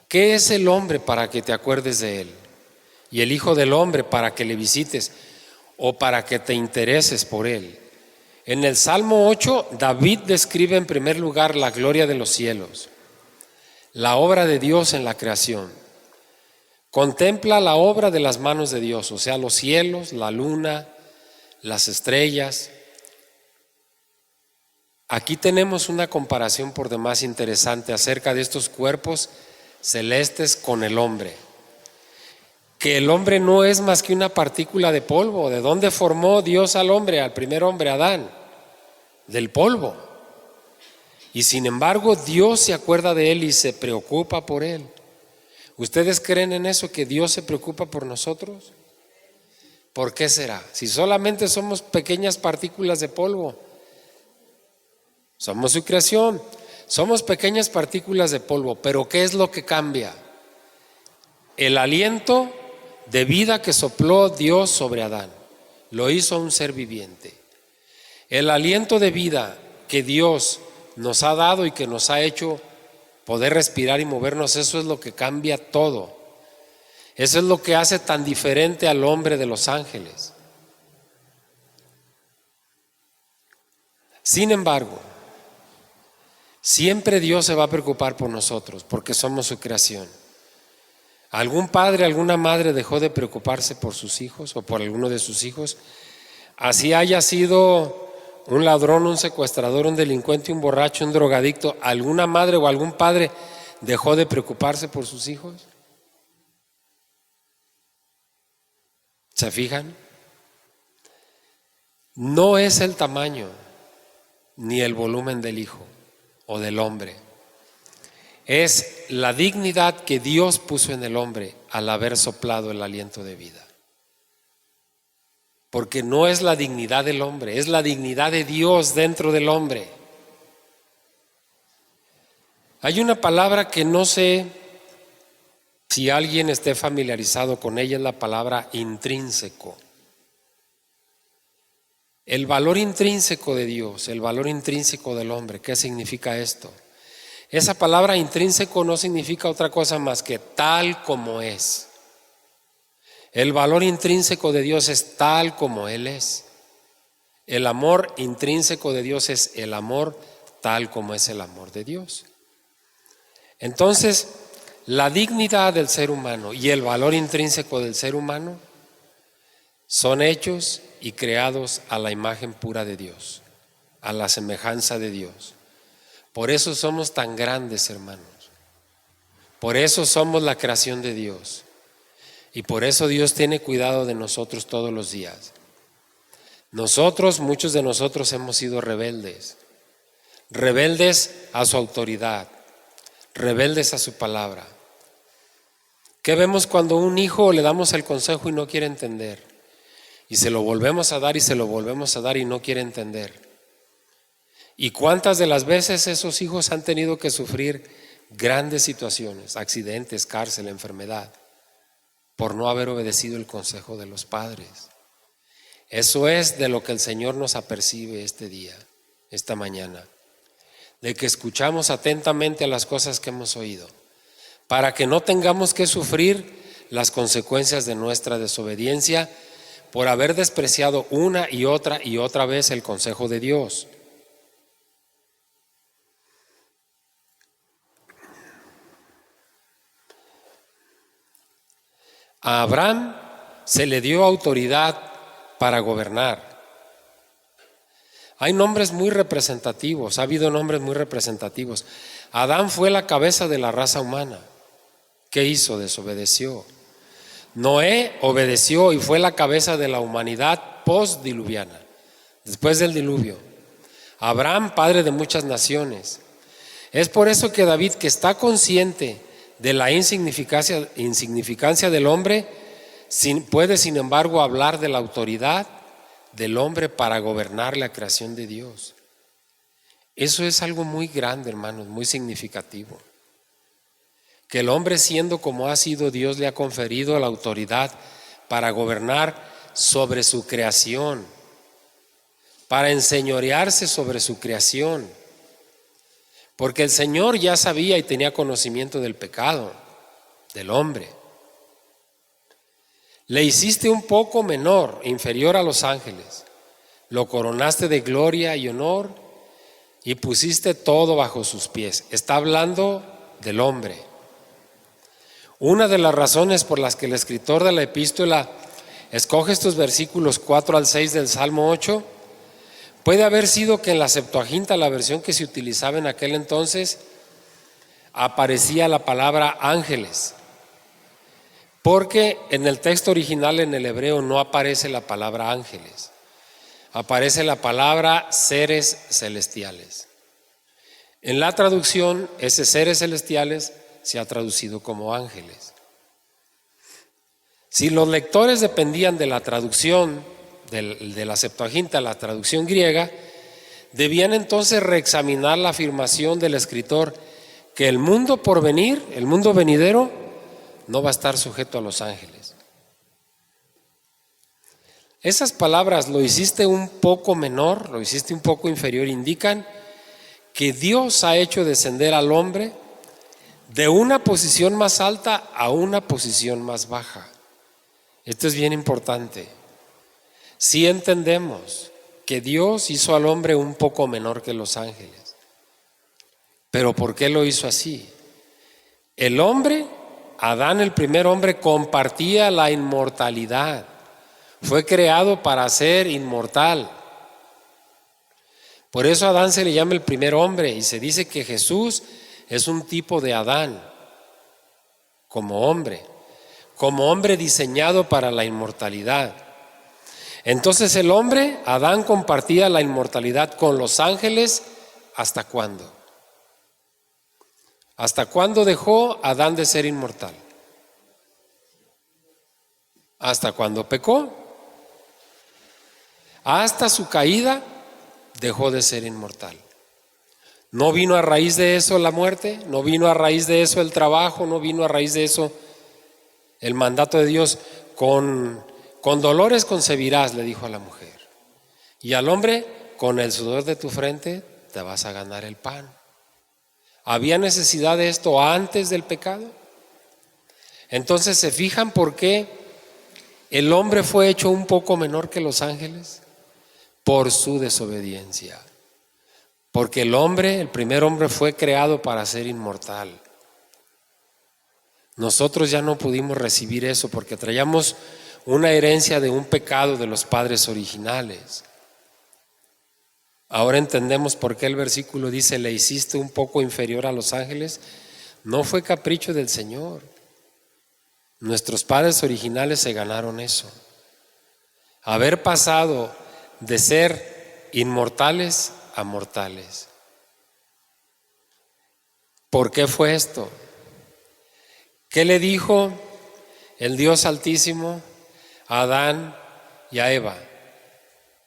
¿qué es el hombre para que te acuerdes de él? Y el Hijo del hombre para que le visites o para que te intereses por él. En el Salmo 8, David describe en primer lugar la gloria de los cielos, la obra de Dios en la creación. Contempla la obra de las manos de Dios, o sea, los cielos, la luna, las estrellas. Aquí tenemos una comparación por demás interesante acerca de estos cuerpos celestes con el hombre. Que el hombre no es más que una partícula de polvo. ¿De dónde formó Dios al hombre, al primer hombre, Adán? Del polvo. Y sin embargo, Dios se acuerda de él y se preocupa por él. ¿Ustedes creen en eso, que Dios se preocupa por nosotros? ¿Por qué será? Si solamente somos pequeñas partículas de polvo. Somos su creación. Somos pequeñas partículas de polvo, pero ¿qué es lo que cambia? El aliento de vida que sopló Dios sobre Adán, lo hizo un ser viviente. El aliento de vida que Dios nos ha dado y que nos ha hecho poder respirar y movernos, eso es lo que cambia todo. Eso es lo que hace tan diferente al hombre de los ángeles. Sin embargo, siempre Dios se va a preocupar por nosotros porque somos su creación. ¿Algún padre, alguna madre dejó de preocuparse por sus hijos o por alguno de sus hijos? Así haya sido un ladrón, un secuestrador, un delincuente, un borracho, un drogadicto, ¿alguna madre o algún padre dejó de preocuparse por sus hijos? ¿Se fijan? No es el tamaño ni el volumen del hijo o del hombre. Es la dignidad que Dios puso en el hombre al haber soplado el aliento de vida. porque no es la dignidad del hombre, es la dignidad de Dios dentro del hombre. Hay una palabra que no sé si alguien esté familiarizado con ella, es la palabra intrínseco. El valor intrínseco de Dios, el valor intrínseco del hombre, ¿qué significa esto? Esa palabra intrínseco no significa otra cosa más que tal como es. El valor intrínseco de Dios es tal como Él es. El amor intrínseco de Dios es el amor tal como es el amor de Dios. Entonces, la dignidad del ser humano y el valor intrínseco del ser humano son hechos y creados a la imagen pura de Dios, a la semejanza de Dios. Por eso somos tan grandes, hermanos. Por eso somos la creación de Dios. Y por eso Dios tiene cuidado de nosotros todos los días. Muchos de nosotros hemos sido rebeldes. Rebeldes a su autoridad. Rebeldes a su palabra. ¿Qué vemos cuando a un hijo le damos el consejo y no quiere entender? Y se lo volvemos a dar y se lo volvemos a dar y no quiere entender. ¿Y cuántas de las veces esos hijos han tenido que sufrir grandes situaciones, accidentes, cárcel, enfermedad, por no haber obedecido el consejo de los padres? Eso es de lo que el Señor nos apercibe este día, esta mañana, de que escuchamos atentamente las cosas que hemos oído, para que no tengamos que sufrir las consecuencias de nuestra desobediencia por haber despreciado una y otra vez el consejo de Dios. A Abraham se le dio autoridad para gobernar. Hay nombres muy representativos, ha habido nombres muy representativos. Adán fue la cabeza de la raza humana. ¿Qué hizo? Desobedeció. Noé obedeció y fue la cabeza de la humanidad postdiluviana, después del diluvio. Abraham, padre de muchas naciones. Es por eso que David, que está consciente de la insignificancia del hombre, puede sin embargo hablar de la autoridad del hombre para gobernar la creación de Dios. Eso es algo muy grande, hermanos, muy significativo. Que el hombre, siendo como ha sido, Dios le ha conferido la autoridad para gobernar sobre su creación, para enseñorearse sobre su creación. Porque el Señor ya sabía y tenía conocimiento del pecado del hombre. Le hiciste un poco menor, inferior a los ángeles. Lo coronaste de gloria y honor y pusiste todo bajo sus pies. Está hablando del hombre. Una de las razones por las que el escritor de la epístola escoge estos versículos 4 al 6 del Salmo 8 puede haber sido que en la Septuaginta, la versión que se utilizaba en aquel entonces, aparecía la palabra ángeles, porque en el texto original en el hebreo no aparece la palabra ángeles, aparece la palabra seres celestiales. En la traducción, ese seres celestiales se ha traducido como ángeles. Si los lectores dependían de la traducción de la Septuaginta, la traducción griega, debían entonces reexaminar la afirmación del escritor que el mundo por venir, el mundo venidero, no va a estar sujeto a los ángeles. Esas palabras, lo hiciste un poco menor, lo hiciste un poco inferior, indican que Dios ha hecho descender al hombre de una posición más alta a una posición más baja. Esto es bien importante. Si entendemos que Dios hizo al hombre un poco menor que los ángeles, pero ¿por qué lo hizo así? El hombre, Adán, el primer hombre, compartía la inmortalidad. Fue creado para ser inmortal. Por eso a Adán se le llama el primer hombre y se dice que Jesús es un tipo de Adán, como hombre diseñado para la inmortalidad. Entonces el hombre, Adán, compartía la inmortalidad con los ángeles. ¿Hasta cuándo? ¿Hasta cuándo dejó Adán de ser inmortal? ¿Hasta cuándo pecó? hasta su caída dejó de ser inmortal. No vino a raíz de eso la muerte, no vino a raíz de eso el trabajo, no vino a raíz de eso el mandato de Dios. Con dolores concebirás, le dijo a la mujer. Y al hombre, con el sudor de tu frente te vas a ganar el pan. ¿Había necesidad de esto antes del pecado? Entonces, ¿se fijan por qué el hombre fue hecho un poco menor que los ángeles? Por su desobediencia. Porque el hombre, el primer hombre, fue creado para ser inmortal. Nosotros ya no pudimos recibir eso porque traíamos una herencia de un pecado de los padres originales. Ahora entendemos por qué el versículo dice: le hiciste un poco inferior a los ángeles. No fue capricho del Señor. Nuestros padres originales se ganaron eso. Haber pasado de ser inmortales a mortales. ¿Por qué fue esto? ¿Qué le dijo el Dios Altísimo a Adán y a Eva?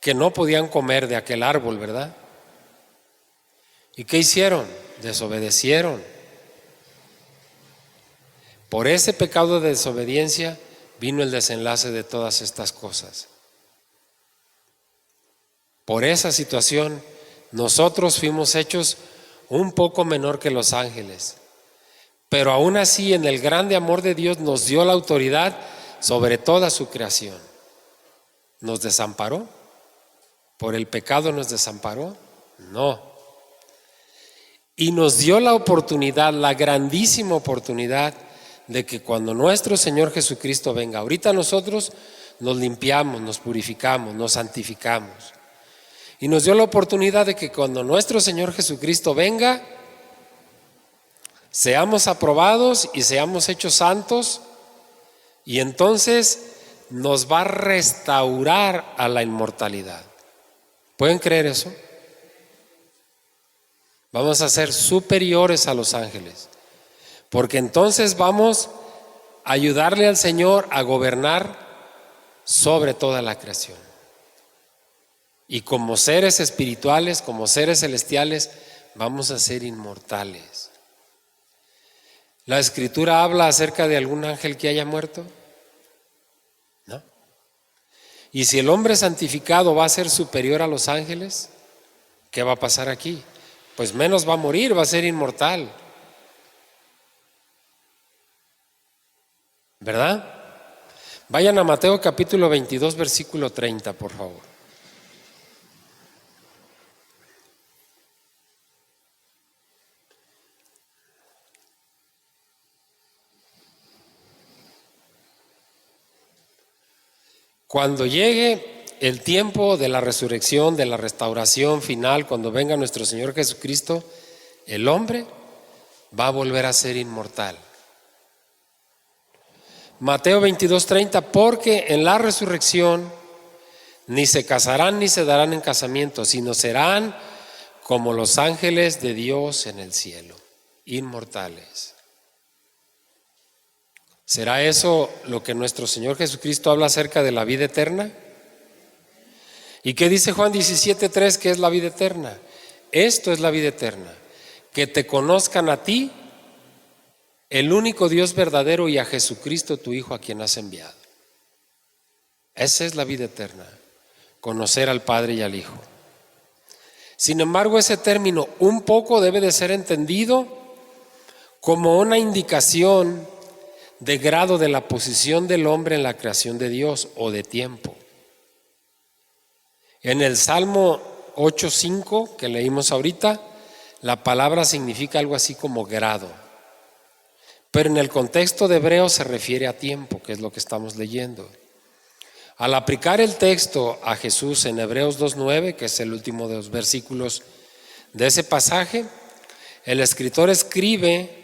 Que no podían comer de aquel árbol, ¿verdad? ¿Y qué hicieron? Desobedecieron. Por ese pecado de desobediencia vino el desenlace de todas estas cosas. Por esa situación nosotros fuimos hechos un poco menor que los ángeles, pero aún así en el grande amor de Dios nos dio la autoridad sobre toda su creación. ¿Nos desamparó? ¿Por el pecado nos desamparó? No. Y nos dio la oportunidad, la grandísima oportunidad de que cuando nuestro Señor Jesucristo venga, ahorita nosotros nos limpiamos, nos purificamos, nos santificamos. Y nos dio la oportunidad de que cuando nuestro Señor Jesucristo venga, seamos aprobados y seamos hechos santos, y entonces nos va a restaurar a la inmortalidad. ¿Pueden creer eso? Vamos a ser superiores a los ángeles, porque entonces vamos a ayudarle al Señor a gobernar sobre toda la creación. Y como seres espirituales, como seres celestiales, vamos a ser inmortales. ¿La Escritura habla acerca de algún ángel que haya muerto? No. Y si el hombre santificado va a ser superior a los ángeles, ¿qué va a pasar aquí? Pues menos va a morir, va a ser inmortal. ¿Verdad? Vayan a Mateo capítulo 22, versículo 30, por favor. Cuando llegue el tiempo de la resurrección, de la restauración final, cuando venga nuestro Señor Jesucristo, el hombre va a volver a ser inmortal. Mateo 22:30, porque en la resurrección ni se casarán ni se darán en casamiento, sino serán como los ángeles de Dios en el cielo, inmortales. ¿Será eso lo que nuestro Señor Jesucristo habla acerca de la vida eterna? ¿Y qué dice Juan 17:3 que es la vida eterna? Esto es la vida eterna, que te conozcan a ti, el único Dios verdadero, y a Jesucristo tu Hijo, a quien has enviado. Esa es la vida eterna, conocer al Padre y al Hijo. Sin embargo, ese término un poco debe de ser entendido como una indicación de grado de la posición del hombre en la creación de Dios o de tiempo. En el Salmo 8:5 que leímos ahorita, la palabra significa algo así como grado, pero en el contexto de hebreo se refiere a tiempo, que es lo que estamos leyendo. Al aplicar el texto a Jesús en Hebreos 2:9, que es el último de los versículos de ese pasaje, el escritor escribe: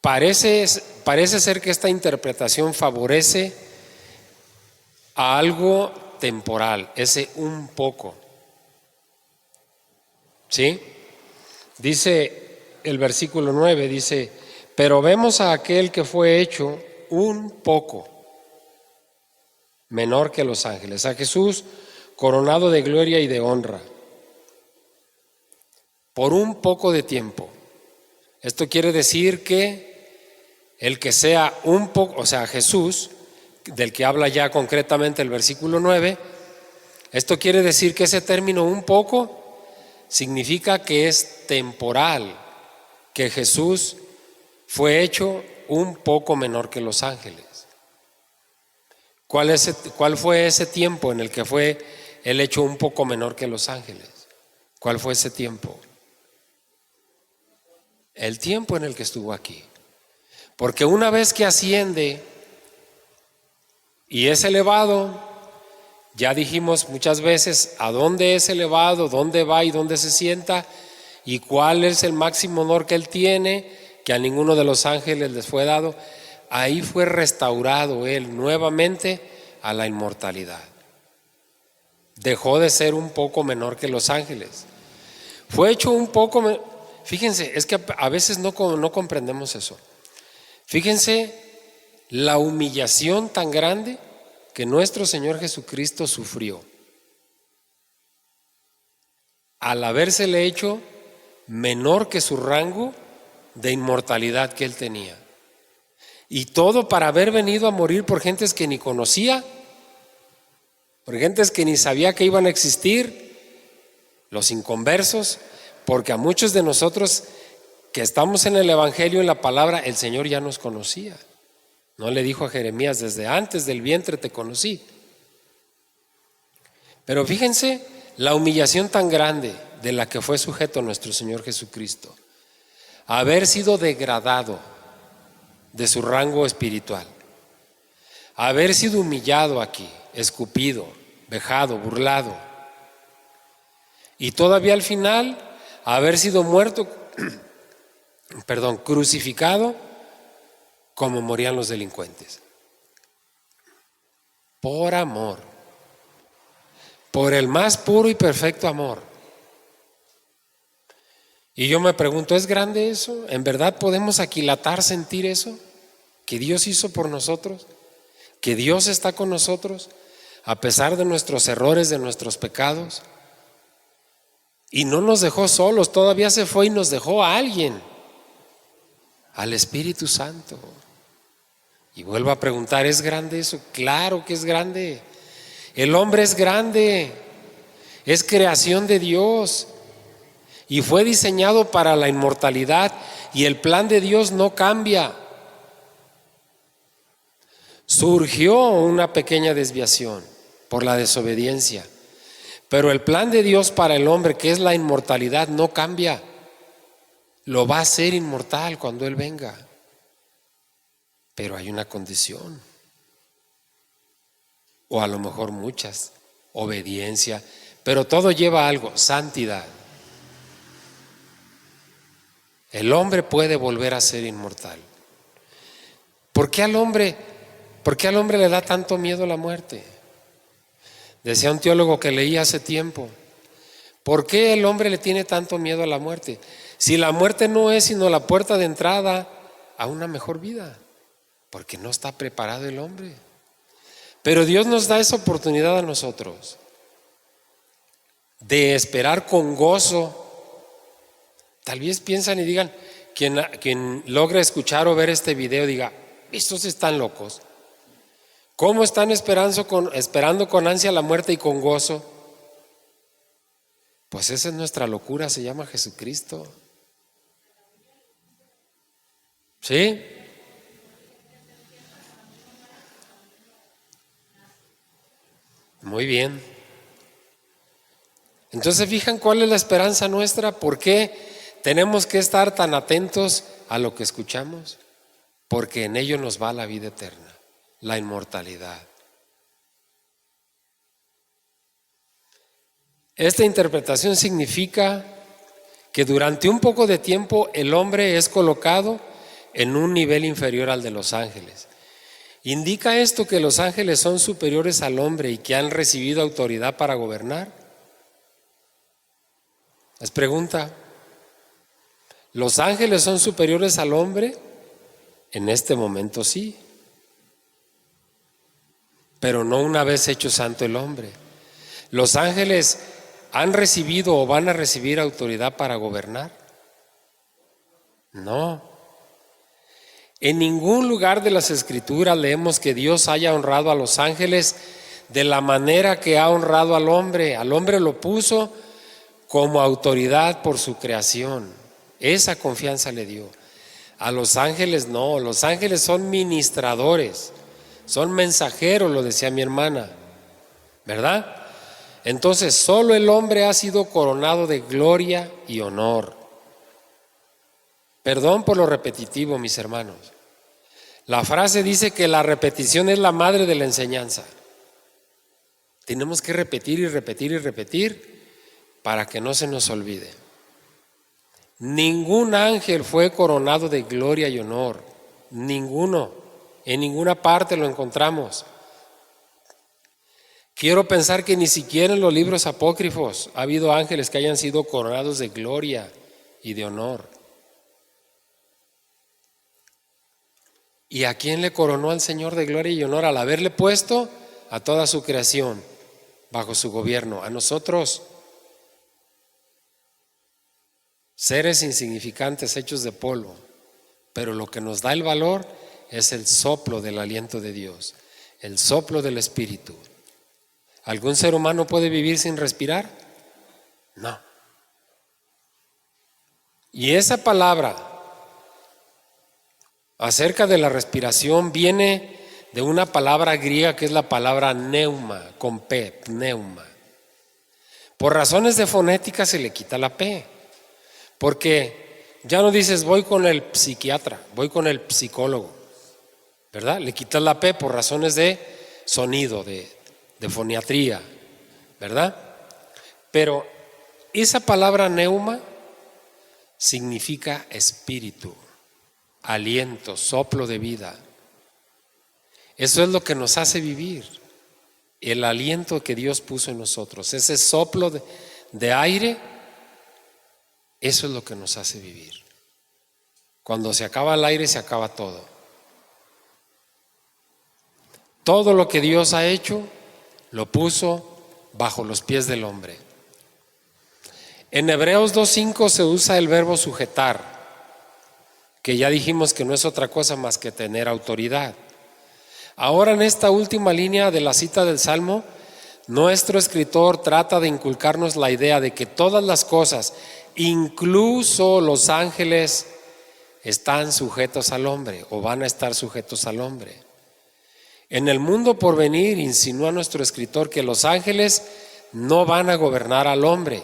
Parece ser que esta interpretación favorece a algo temporal, ese un poco. ¿Sí? Dice el versículo 9, dice: pero vemos a aquel que fue hecho un poco. menor que los ángeles. A Jesús coronado de gloria y de honra por un poco de tiempo. Esto quiere decir que el que sea un poco, o sea, Jesús, del que habla ya concretamente el versículo 9, esto quiere decir que ese término un poco significa que es temporal, que Jesús fue hecho un poco menor que los ángeles. ¿Cuál fue ese tiempo en el que fue Él hecho un poco menor que los ángeles? ¿Cuál fue ese tiempo? El tiempo en el que estuvo aquí. Porque una vez que asciende y es elevado, ya dijimos muchas veces a dónde es elevado, dónde va y dónde se sienta y cuál es el máximo honor que Él tiene, que a ninguno de los ángeles les fue dado. Ahí fue restaurado Él nuevamente a la inmortalidad. Dejó de ser un poco menor que los ángeles. Fue hecho un poco, fíjense, es que a veces no comprendemos eso. Fíjense la humillación tan grande que nuestro Señor Jesucristo sufrió al habérsele hecho menor que su rango de inmortalidad que Él tenía. Y todo para haber venido a morir por gentes que ni conocía, por gentes que ni sabía que iban a existir, los inconversos, porque a muchos de nosotros que estamos en el Evangelio, en la palabra, el Señor ya nos conocía. No le dijo a Jeremías, desde antes del vientre te conocí. Pero fíjense la humillación tan grande de la que fue sujeto nuestro Señor Jesucristo. Haber sido degradado de su rango espiritual, haber sido humillado aquí, escupido, vejado, burlado, y todavía al final haber sido muerto, crucificado como morían los delincuentes. Por amor, por el más puro y perfecto amor. Y yo me pregunto, ¿es grande eso? ¿En verdad podemos aquilatar sentir eso? ¿Que Dios hizo por nosotros? ¿Que Dios está con nosotros a pesar de nuestros errores, de nuestros pecados? Y no nos dejó solos, todavía se fue y nos dejó a alguien, al Espíritu Santo. Y vuelvo a preguntar, ¿es grande eso? Claro que es grande. El hombre es grande, es creación de Dios y fue diseñado para la inmortalidad, y el plan de Dios no cambia. Surgió una pequeña desviación por la desobediencia, pero el plan de Dios para el hombre, que es la inmortalidad, no cambia. Lo va a hacer inmortal cuando Él venga. Pero hay una condición, o a lo mejor muchas: obediencia, pero todo lleva a algo: santidad. El hombre puede volver a ser inmortal. ¿Por qué al hombre le da tanto miedo la muerte? Decía un teólogo que leí hace tiempo, ¿por qué el hombre le tiene tanto miedo a la muerte? Si la muerte no es sino la puerta de entrada a una mejor vida, porque no está preparado el hombre. Pero Dios nos da esa oportunidad a nosotros de esperar con gozo. Tal vez piensan y digan, quien logre escuchar o ver este video diga, estos están locos. ¿Cómo están esperando con ansia la muerte y con gozo? Pues esa es nuestra locura, se llama Jesucristo. ¿Sí? Muy bien. Entonces, ¿fijan cuál es la esperanza nuestra? ¿Por qué tenemos que estar tan atentos a lo que escuchamos? Porque en ello nos va la vida eterna, la inmortalidad. Esta interpretación significa que durante un poco de tiempo el hombre es colocado en un nivel inferior al de los ángeles. ¿Indica esto que los ángeles son superiores al hombre y que han recibido autoridad para gobernar? Les pregunta, ¿los ángeles son superiores al hombre? En este momento sí. pero no una vez hecho santo el hombre. Los ángeles han recibido o van a recibir autoridad para gobernar. No. En ningún lugar de las Escrituras leemos que Dios haya honrado a los ángeles de la manera que ha honrado al hombre. Al hombre lo puso como autoridad por su creación. Esa confianza le dio. A los ángeles no, los ángeles son ministradores, son mensajeros, lo decía mi hermana, ¿verdad? Entonces solo el hombre ha sido coronado de gloria y honor. Perdón por lo repetitivo, mis hermanos. La frase dice que la repetición es la madre de la enseñanza. Tenemos que repetir y repetir y repetir para que no se nos olvide. Ningún ángel fue coronado de gloria y honor. Ninguno. En ninguna parte lo encontramos. Quiero pensar que ni siquiera en los libros apócrifos ha habido ángeles que hayan sido coronados de gloria y de honor. ¿Y a quién le coronó al Señor de gloria y honor? Al haberle puesto a toda su creación bajo su gobierno. A nosotros, seres insignificantes hechos de polvo, pero lo que nos da el valor es el soplo del aliento de Dios, el soplo del Espíritu. ¿Algún ser humano puede vivir sin respirar? No. Y esa palabra acerca de la respiración viene de una palabra griega que es la palabra pneuma, con P, pneuma. Por razones de fonética se le quita la P, porque ya no dices voy con el psiquiatra, voy con el psicólogo, ¿verdad? Le quitas la P por razones de sonido, de foniatría, ¿verdad? Pero esa palabra pneuma significa espíritu, aliento, soplo de vida. Eso es lo que nos hace vivir, el aliento que Dios puso en nosotros, ese soplo de aire, eso es lo que nos hace vivir. Cuando se acaba el aire, se acaba todo. Todo lo que Dios ha hecho, lo puso bajo los pies del hombre. En Hebreos 2:5 se usa el verbo sujetar, que ya dijimos que no es otra cosa más que tener autoridad. Ahora en esta última línea de la cita del Salmo, nuestro escritor trata de inculcarnos la idea de que todas las cosas, incluso los ángeles, están sujetos al hombre o van a estar sujetos al hombre. En el mundo por venir insinúa nuestro escritor que los ángeles no van a gobernar al hombre.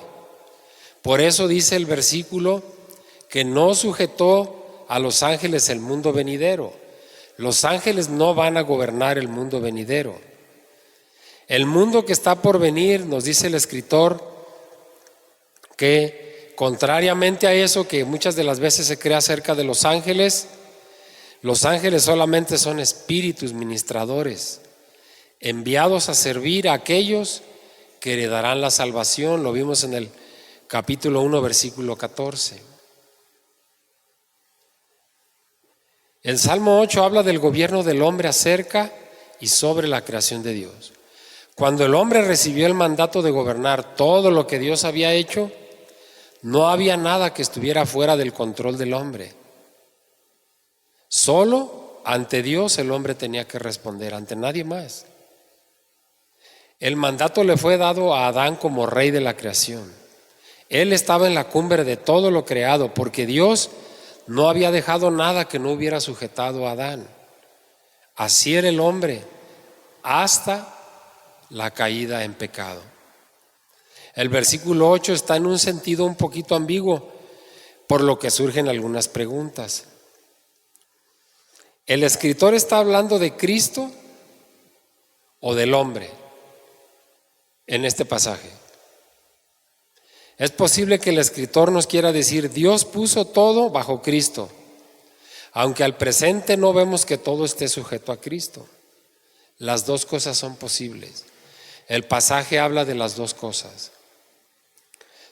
Por eso dice el versículo que no sujetó a los ángeles el mundo venidero. Los ángeles no van a gobernar el mundo venidero. El mundo que está por venir, nos dice el escritor, que contrariamente a eso que muchas de las veces se cree acerca de los ángeles solamente son espíritus ministradores, enviados a servir a aquellos que heredarán la salvación. Lo vimos en el capítulo 1, versículo 14. El Salmo 8 habla del gobierno del hombre acerca y sobre la creación de Dios. Cuando el hombre recibió el mandato de gobernar todo lo que Dios había hecho, no había nada que estuviera fuera del control del hombre. Solo ante Dios el hombre tenía que responder, ante nadie más. El mandato le fue dado a Adán como rey de la creación. Él estaba en la cumbre de todo lo creado, porque Dios no había dejado nada que no hubiera sujetado a Adán. Así era el hombre hasta la caída en pecado. El versículo 8 está en un sentido un poquito ambiguo, por lo que surgen algunas preguntas. ¿El escritor está hablando de Cristo o del hombre en este pasaje? Es posible que el escritor nos quiera decir, Dios puso todo bajo Cristo, aunque al presente no vemos que todo esté sujeto a Cristo. Las dos cosas son posibles. El pasaje habla de las dos cosas.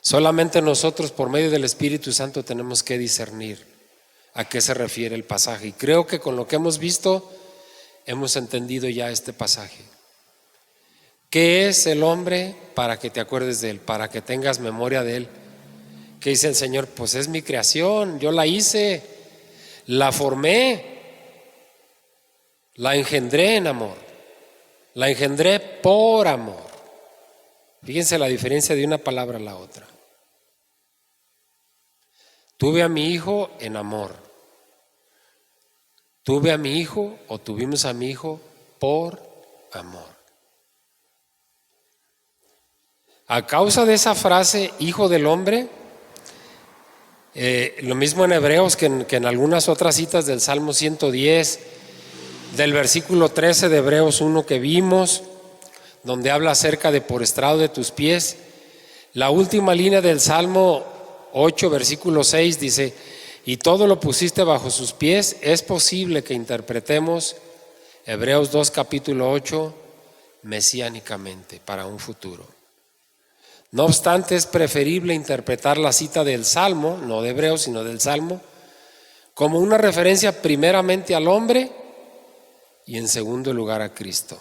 Solamente nosotros, por medio del Espíritu Santo, tenemos que discernir a qué se refiere el pasaje. Y creo que con lo que hemos visto, hemos entendido ya este pasaje. ¿Qué es el hombre para que te acuerdes de él, para que tengas memoria de él? ¿Qué dice el Señor? Pues es mi creación, yo la hice, la formé, la engendré en amor, la engendré por amor. Fíjense la diferencia de una palabra a la otra. Tuve a mi hijo en amor. Tuve a mi hijo o tuvimos a mi hijo por amor. A causa de esa frase, hijo del hombre, lo mismo en Hebreos que en algunas otras citas del Salmo 110, del versículo 13 de Hebreos 1 que vimos, donde habla acerca de por estrado de tus pies. La última línea del Salmo 8, versículo 6 dice: y todo lo pusiste bajo sus pies. Es posible que interpretemos Hebreos 2, capítulo 8, mesiánicamente, para un futuro. No obstante, es preferible interpretar la cita del Salmo, no de Hebreos, sino del Salmo, como una referencia primeramente al hombre y en segundo lugar a Cristo.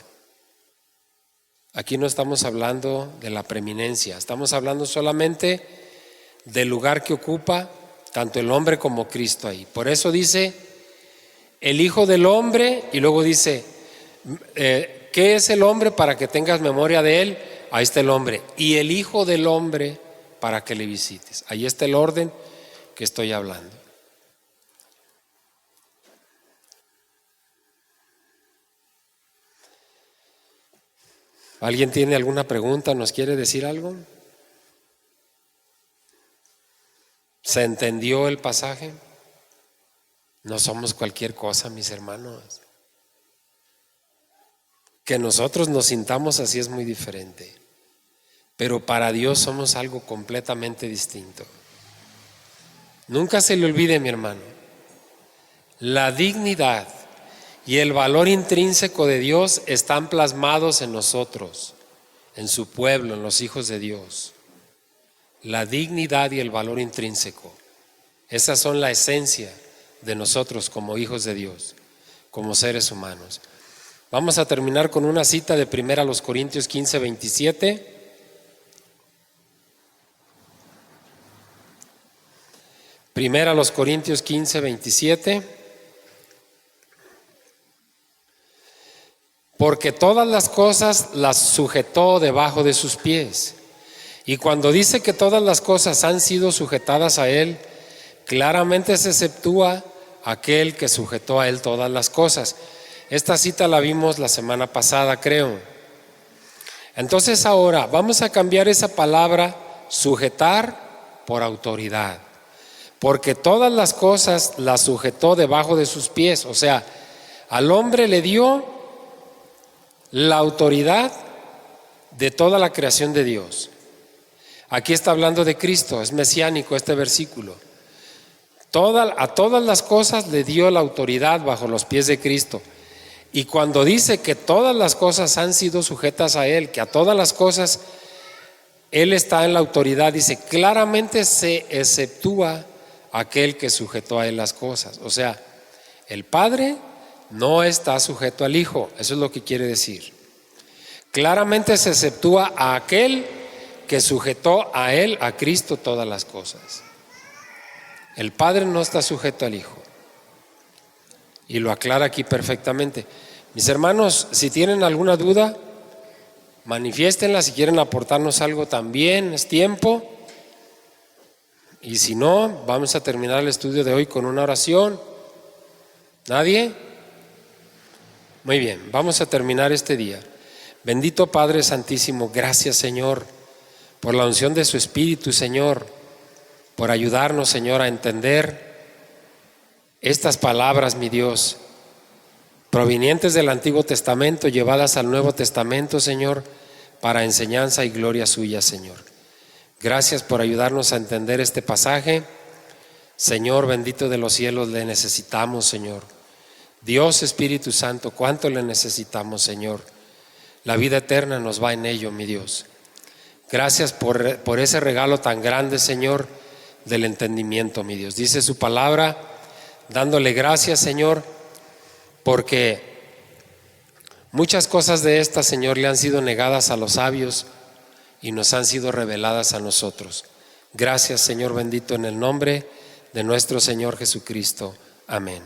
Aquí no estamos hablando de la preeminencia, estamos hablando solamente del lugar que ocupa tanto el hombre como Cristo ahí. Por eso dice el Hijo del Hombre, y luego dice, ¿qué es el hombre para que tengas memoria de él? Ahí está el hombre. Y el Hijo del Hombre para que le visites. Ahí está el orden que estoy hablando. ¿Alguien tiene alguna pregunta? ¿Nos quiere decir algo? ¿Se entendió el pasaje? No somos cualquier cosa, mis hermanos. Que nosotros nos sintamos así es muy diferente, pero para Dios somos algo completamente distinto. Nunca se le olvide, mi hermano, la dignidad y el valor intrínseco de Dios están plasmados en nosotros, en su pueblo, en los hijos de Dios. La dignidad y el valor intrínseco, esas son la esencia de nosotros como hijos de Dios, como seres humanos. Vamos a terminar con una cita de 1 Corintios 15, 27. Primera los Corintios 15, 27. Porque todas las cosas las sujetó debajo de sus pies. Y cuando dice que todas las cosas han sido sujetadas a él, claramente se exceptúa aquel que sujetó a él todas las cosas. Esta cita la vimos la semana pasada, creo. Entonces ahora vamos a cambiar esa palabra sujetar por autoridad. Porque todas las cosas las sujetó debajo de sus pies. O sea, al hombre le dio la autoridad de toda la creación de Dios. Aquí está hablando de Cristo, es mesiánico este versículo. A todas las cosas le dio la autoridad bajo los pies de Cristo. Y cuando dice que todas las cosas han sido sujetas a Él, que a todas las cosas Él está en la autoridad, dice claramente se exceptúa aquel que sujetó a Él las cosas. O sea, el Padre no está sujeto al Hijo, eso es lo que quiere decir. Claramente se exceptúa a aquel que sujetó a Él, a Cristo, todas las cosas. El Padre no está sujeto al Hijo. Y lo aclara aquí perfectamente. Mis hermanos, si tienen alguna duda, manifiéstenla. Si quieren aportarnos algo también, es tiempo. Y si no, vamos a terminar el estudio de hoy con una oración. ¿Nadie? Muy bien, vamos a terminar este día. Bendito Padre Santísimo, gracias, Señor, por la unción de su Espíritu, Señor, por ayudarnos, Señor, a entender estas palabras, mi Dios, provenientes del Antiguo Testamento, llevadas al Nuevo Testamento, Señor, para enseñanza y gloria suya, Señor. Gracias por ayudarnos a entender este pasaje. Señor, bendito de los cielos, le necesitamos, Señor. Dios, Espíritu Santo, cuánto le necesitamos, Señor. La vida eterna nos va en ello, mi Dios. Gracias por ese regalo tan grande, Señor, del entendimiento, mi Dios. Dice su palabra, dándole gracias, Señor, porque Muchas cosas de estas, Señor, le han sido negadas a los sabios y nos han sido reveladas a nosotros. Gracias, Señor bendito, en el nombre de nuestro Señor Jesucristo. Amén.